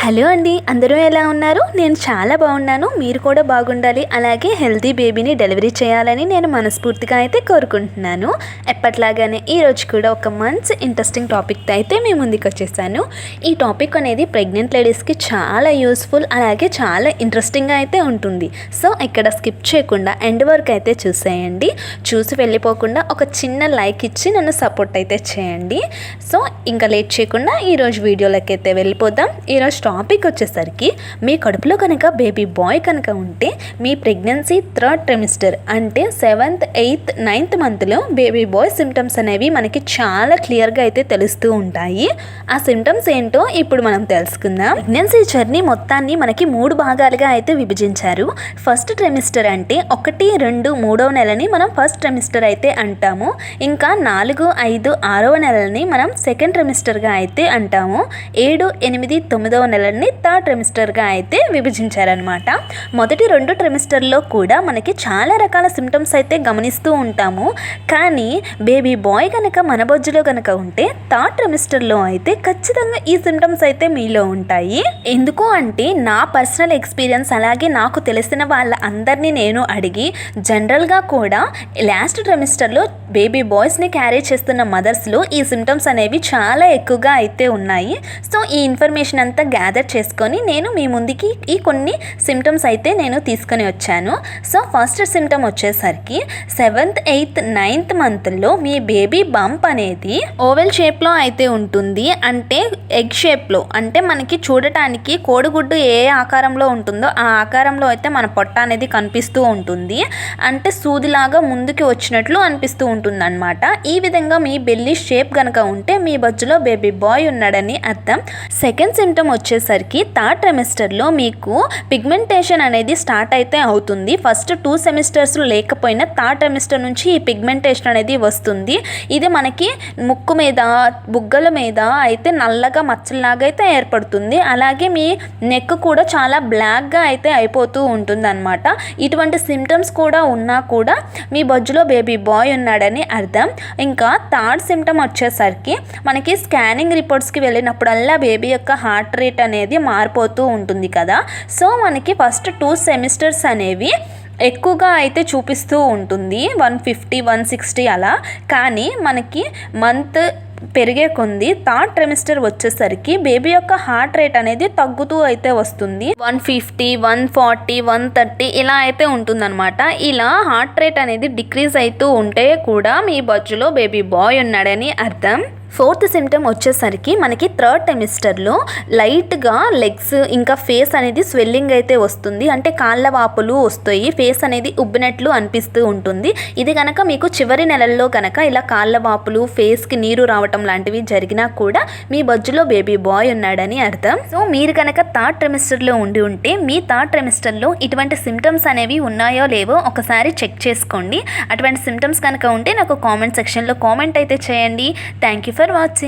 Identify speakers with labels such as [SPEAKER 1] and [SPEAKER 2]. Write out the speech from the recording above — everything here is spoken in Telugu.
[SPEAKER 1] హలో అండి, అందరూ ఎలా ఉన్నారు? నేను చాలా బాగున్నాను. మీరు కూడా బాగుండాలి, అలాగే హెల్తీ బేబీని డెలివరీ చేయాలని నేను మనస్ఫూర్తిగా అయితే కోరుకుంటున్నాను. ఎప్పట్లాగానే ఈరోజు కూడా ఒక మంచి ఇంట్రెస్టింగ్ టాపిక్తో అయితే మీ ముందుకు వచ్చేసాను. ఈ టాపిక్ అనేది ప్రెగ్నెంట్ లేడీస్కి చాలా యూస్ఫుల్, అలాగే చాలా ఇంట్రెస్టింగ్గా అయితే ఉంటుంది. సో ఇక్కడ స్కిప్ చేయకుండా ఎండ్ వరకు అయితే చూసేయండి. చూసి వెళ్ళిపోకుండా ఒక చిన్న లైక్ ఇచ్చి నన్ను సపోర్ట్ అయితే చేయండి. సో ఇంకా లేట్ చేయకుండా ఈరోజు వీడియోలోకి అయితే వెళ్ళిపోదాం. ఈరోజు టాపిక్ వచ్చేసరికి మీ కడుపులో కనుక బేబీ బాయ్ కనుక ఉంటే మీ ప్రెగ్నెన్సీ థర్డ్ ట్రైమిస్టర్ అంటే 7th, 8th, 9th మంత్లో బేబీ బాయ్ సిమ్టమ్స్ అనేవి మనకి చాలా క్లియర్గా అయితే తెలుస్తూ ఉంటాయి. ఆ సిమ్టమ్స్ ఏంటో ఇప్పుడు మనం తెలుసుకుందాం. ప్రెగ్నెన్సీ జర్నీ మొత్తాన్ని మనకి 3 భాగాలుగా అయితే విభజించారు. ఫస్ట్ ట్రైమిస్టర్ అంటే 1, 2, 3వ నెలని మనం ఫస్ట్ ట్రైమిస్టర్ అయితే అంటాము. ఇంకా 4, 5, 6వ నెలని మనం సెకండ్ ట్రైమిస్టర్గా అయితే అంటాము. 7, 8, 9వ నెలని థర్డ్ ట్రైమిస్టర్గా అయితే విభజించారనమాట. మొదటి 2 ట్రైమిస్టర్లో కూడా మనకి చాలా రకాల సిమ్టమ్స్ అయితే గమనిస్తూ ఉంటాము. కానీ బేబీ బాయ్ కనుక మన బొజ్జులో కనుక ఉంటే థర్డ్ ట్రైమిస్టర్లో అయితే ఖచ్చితంగా ఈ సిమ్టమ్స్ అయితే మీలో ఉంటాయి. ఎందుకు అంటే నా పర్సనల్ ఎక్స్పీరియన్స్, అలాగే నాకు తెలిసిన వాళ్ళ అందరినీ నేను అడిగి జనరల్గా కూడా లాస్ట్ ట్రైమిస్టర్లో బేబీ బాయ్స్ని క్యారీ చేస్తున్న మదర్స్లో ఈ సిమ్టమ్స్ అనేవి చాలా ఎక్కువగా అయితే ఉన్నాయి. సో ఈ ఇన్ఫర్మేషన్ అంతా గ్యాదర్ చేసుకొని నేను మీ ముందుకి ఈ కొన్ని సిమ్టమ్స్ అయితే నేను తీసుకొని వచ్చాను. సో ఫస్ట్ సిమ్టమ్ వచ్చేసరికి 7th, 8th, 9th మంత్లో మీ బేబీ బంప్ అనేది ఓవెల్ షేప్లో అయితే ఉంటుంది. అంటే ఎగ్ షేప్లో, అంటే మనకి చూడటానికి కోడిగుడ్డు ఏ ఆకారంలో ఉంటుందో ఆ ఆకారంలో అయితే మన పొట్ట అనేది కనిపిస్తూ ఉంటుంది. అంటే సూదిలాగా ముందుకి వచ్చినట్లు అనిపిస్తూ ఉంటుంది అనమాట. ఈ విధంగా మీ బెల్లీ షేప్ కనుక ఉంటే మీ బొజ్జులో బేబీ బాయ్ ఉన్నాడని అర్థం. సెకండ్ సిమ్టమ్ వచ్చేసరికి థర్డ్ ట్రైమిస్టర్లో మీకు పిగ్మెంటేషన్ అనేది స్టార్ట్ అయితే అవుతుంది. ఫస్ట్ 2 సెమిస్టర్స్ లేకపోయినా థర్డ్ ట్రైమిస్టర్ నుంచి ఈ పిగ్మెంటేషన్ అనేది వస్తుంది. ఇది మనకి ముక్కు మీద, బుగ్గల మీద అయితే నల్లగా మచ్చల్లాగా అయితే ఏర్పడుతుంది. అలాగే మీ నెక్ కూడా చాలా బ్లాక్గా అయితే అయిపోతూ ఉంటుంది అనమాట. ఇటువంటి సిమ్టమ్స్ కూడా ఉన్నా కూడా మీ బొజ్జులో బేబీ బాయ్ ఉన్నాడని అర్థం. ఇంకా థర్డ్ సిమ్టమ్ వచ్చేసరికి మనకి స్కానింగ్ రిపోర్ట్స్కి వెళ్ళినప్పుడల్లా బేబీ యొక్క హార్ట్ రేట్ అనేది మారిపోతూ ఉంటుంది కదా. సో మనకి ఫస్ట్ 2 సెమిస్టర్స్ అనేవి ఎక్కువగా అయితే చూపిస్తూ ఉంటుంది, 150, 160 అలా. కానీ మనకి మంత్ పెరిగే కొంది థర్డ్ ట్రైమిస్టర్ వచ్చేసరికి బేబీ యొక్క హార్ట్ రేట్ అనేది తగ్గుతూ అయితే వస్తుంది. 150, 140, 130 ఇలా అయితే ఉంటుందన్నమాట. ఇలా హార్ట్ రేట్ అనేది డిక్రీజ్ అవుతూ ఉంటే కూడా మీ బొజ్జులో బేబీ బాయ్ ఉన్నాడని అర్థం. ఫోర్త్ సిమ్టమ్ వచ్చేసరికి మనకి థర్డ్ ట్రైమిస్టర్లో లైట్గా లెగ్స్ ఇంకా ఫేస్ అనేది స్వెల్లింగ్ అయితే వస్తుంది. అంటే కాళ్ళ వాపులు వస్తాయి, ఫేస్ అనేది ఉబ్బినట్లు అనిపిస్తూ ఉంటుంది. ఇది కనుక మీకు చివరి నెలల్లో కనుక ఇలా కాళ్ళ వాపులు, ఫేస్కి నీరు రావటం లాంటివి జరిగినా కూడా మీ బొజ్జులో బేబీ బాయ్ ఉన్నాడని అర్థం. సో మీరు కనుక థర్డ్ ట్రైమిస్టర్లో ఉండి ఉంటే మీ థర్డ్ ట్రైమిస్టర్లో ఇటువంటి సిమ్టమ్స్ అనేవి ఉన్నాయో లేవో ఒకసారి చెక్ చేసుకోండి. అటువంటి సిమ్టమ్స్ కనుక ఉంటే నాకు కామెంట్ సెక్షన్లో కామెంట్ అయితే చేయండి. Thank you for watching.